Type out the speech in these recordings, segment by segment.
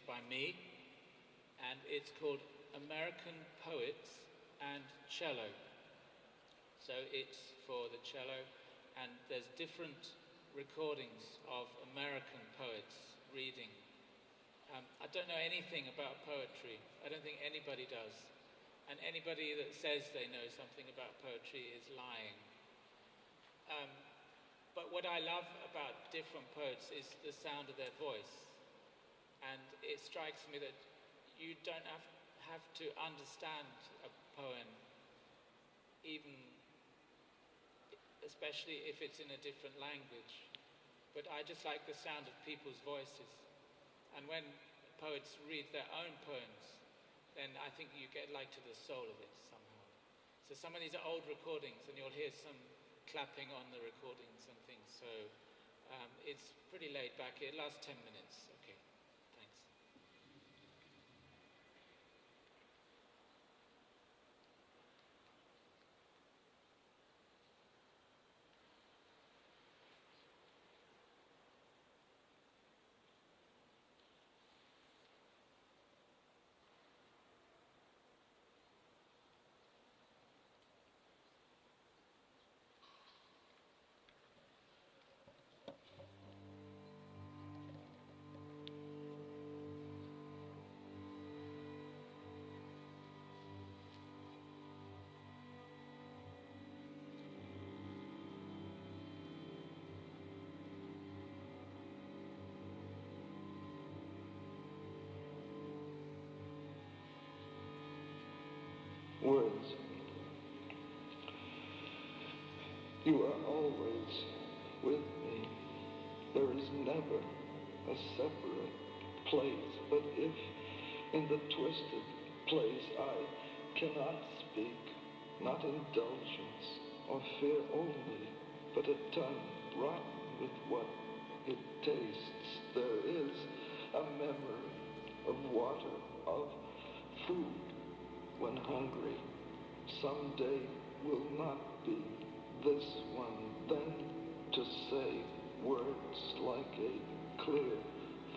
by me, and it's called American Poets and Cello. So it's for the cello, and there's different recordings of American poets reading. I don't know anything about poetry. I don't think anybody does. And anybody that says they know something about poetry is lying. But what I love about different poets is the sound of their voice. And it strikes me that you don't have to understand a poem, especially if it's in a different language. But I just like the sound of people's voices. And when poets read their own poems, then I think you get like to the soul of it somehow. So some of these are old recordings, and you'll hear some clapping on the recordings and things. So it's pretty laid back. It lasts 10 minutes. Okay, thanks. Words. You are always with me. There is never a separate place, but if in the twisted place I cannot speak, not indulgence or fear only, but a tongue rotten with what it tastes, there is a memory of water, of food when hungry. Someday will not be this one, then to say words like a clear,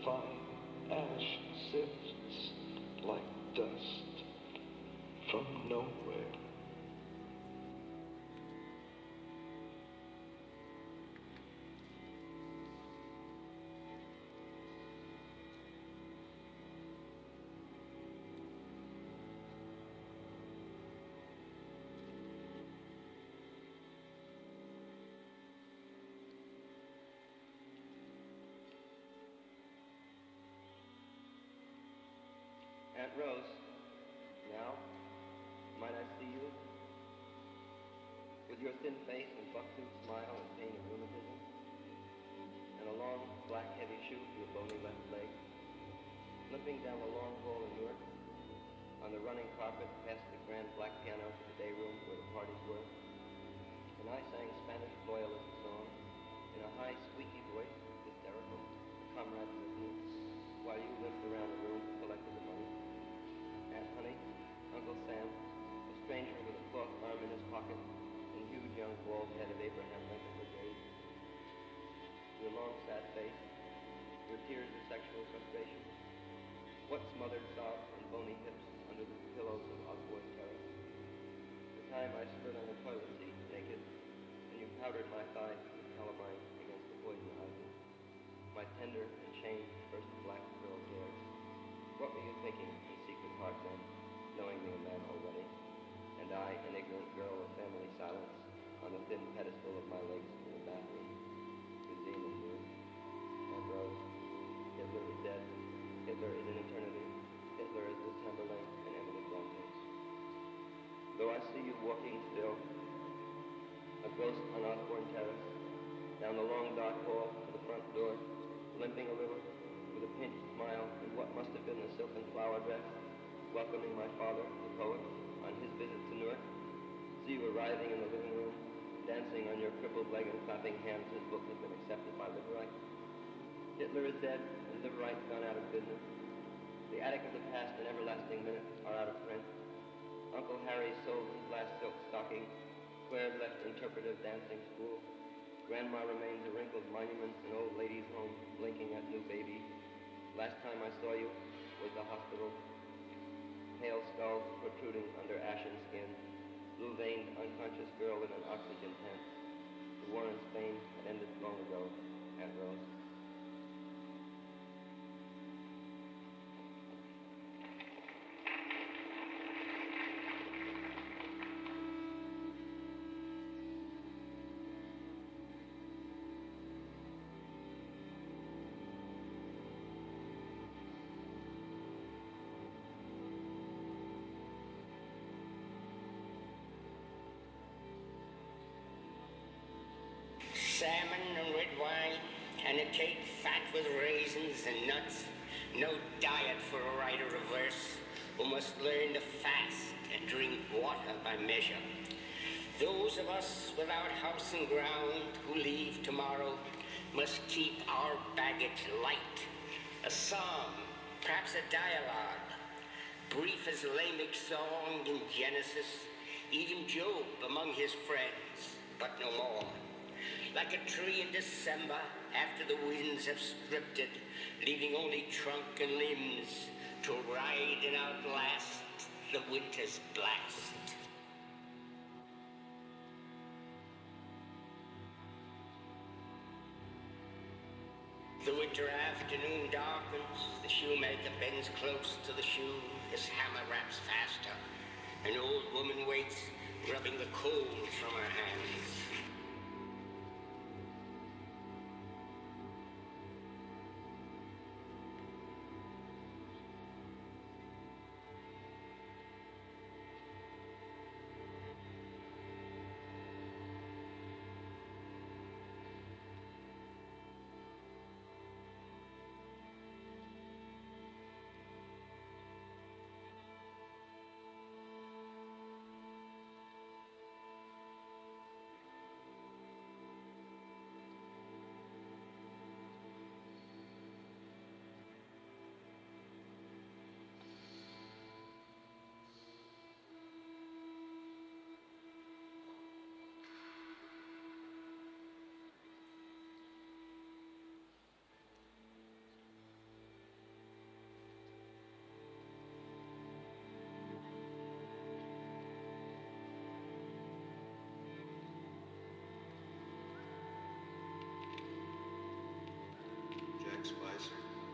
fine ash sifts like dust from nowhere. Aunt Rose, now, might I see you? With your thin face and buck-tooth smile and pain of rheumatism, and a long, black, heavy shoe to your bony left leg, limping down the long hall in Newark, on the running carpet past the grand black piano to the day room where the parties were, and I sang Spanish loyalist song in a high, squeaky voice, hysterical, comrades listening, while you limped around the room collecting the money. Aunt Honey, Uncle Sam, a stranger with a cloth arm in his pocket, and huge young bald head of Abraham Lincoln Brigade. Your long, sad face, your tears of sexual frustration, what smothered sobs and bony hips under the pillows of Osborne Terrace. The time I stood on the toilet seat, naked, and you powdered my thighs with calamine against the poison ivy. My tender and changed first black curled hair. What were you thinking in secret heart then, knowing me a man already, and I, an ignorant girl of family silence, on the thin pedestal of my legs in the bathroom, Cuisine and you, and Rose. Hitler is dead. Hitler is in eternity. Hitler is with Tamberlane and Emily Brontes. Though I see you walking still, a ghost on Osborne Terrace, down the long dark hall to the front door, limping a little, with a pinched smile and what must have been a silken flower dress, welcoming my father, the poet, on his visit to Newark. See you arriving in the living room, dancing on your crippled leg and clapping hands as book has been accepted by Liverite. Hitler is dead, and Liverite's gone out of business. The attic of the past and everlasting minutes are out of print. Uncle Harry sold his last silk stocking. Claire left interpretive dancing school. Grandma remains a wrinkled monument in old ladies' home, blinking at new baby. Last time I saw you, entered the hospital. Pale skull protruding under ashen skin. Blue-veined, unconscious girl in an oxygen tent. The war in Spain had ended long ago. Aunt Rose. Salmon and red wine, and a cake fat with raisins and nuts. No diet for a writer of verse who must learn to fast and drink water by measure. Those of us without house and ground who leave tomorrow must keep our baggage light. A psalm, perhaps a dialogue, brief as Lamech's song in Genesis, even Job among his friends, but no more. Like a tree in December, after the winds have stripped it, leaving only trunk and limbs to ride and outlast the winter's blast. The winter afternoon darkens, the shoemaker bends close to the shoe, his hammer raps faster. An old woman waits, rubbing the cold from her hands.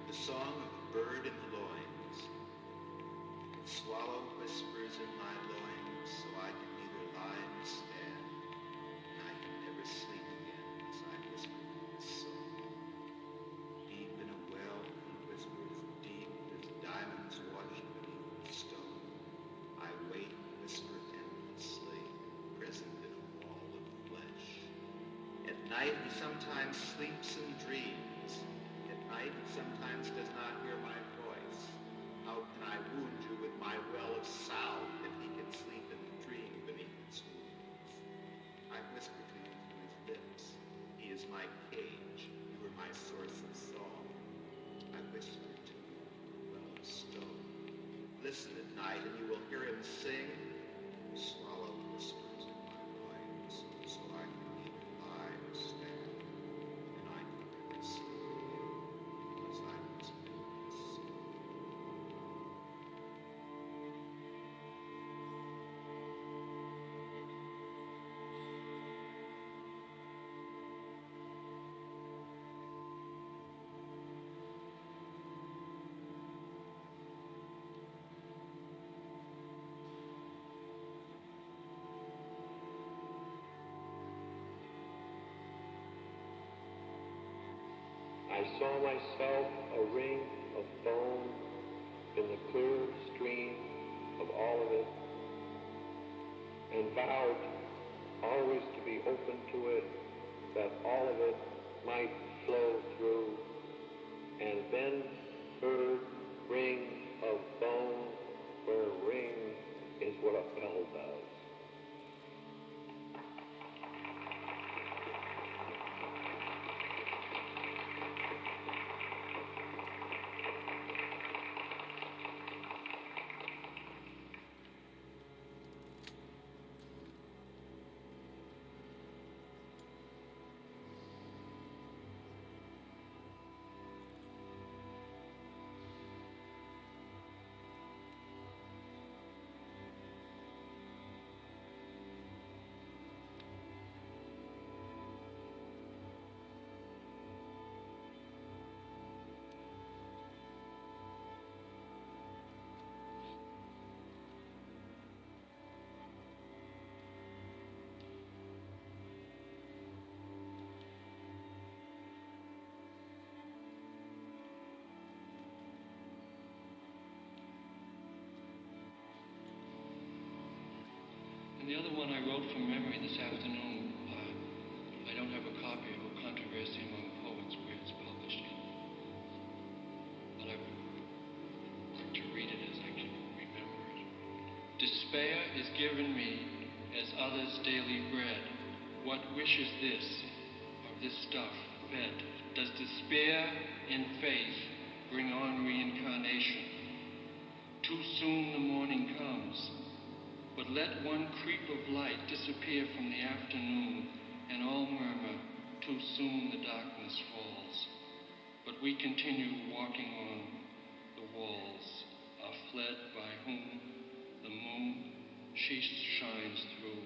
The song of a bird in the loins. The swallow whispers in my loins, so I can neither lie nor stand, and I can never sleep again as I whisper this song. Deep in a well, he whispers, deep as diamonds washed beneath the stone. I wait, whisper endlessly, imprisoned in a wall of flesh. At night he sometimes sleeps and dreams. He sometimes does not hear my voice. How can I wound you with my well of sound if he can sleep and dream beneath its wounds? I whisper to you through his lips. He is my cage. You are my source of song. I whisper to you, well of stone. Listen at night and you will hear him sing. Swallow whispers in my loins, so I can neither lie or stand, and I can never sleep. I saw myself a ring of foam in the clear stream of all of it, and vowed always to be open to it, that all of it might flow through, and then heard ring of foam, where a ring is what a bell does. other one I wrote from memory this afternoon. I don't have a copy of A Controversy Among Poets where it's published yet. But I would like to read it as I can remember it. Despair is given me as others' daily bread. What wish is this, of this stuff fed? Does despair in faith bring on reincarnation? Too soon the morning comes, but let one creep of light disappear from the afternoon, and all murmur, too soon the darkness falls. But we continue walking on, the walls are fled by whom the moon, she shines through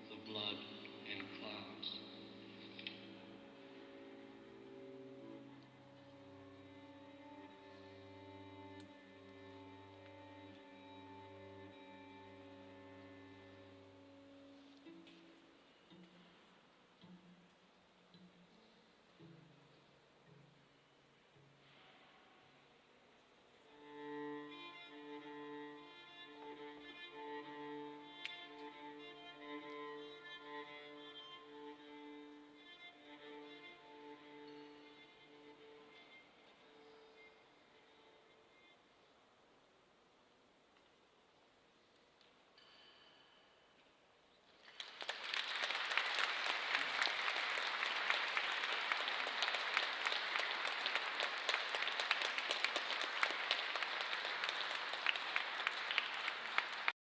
the blood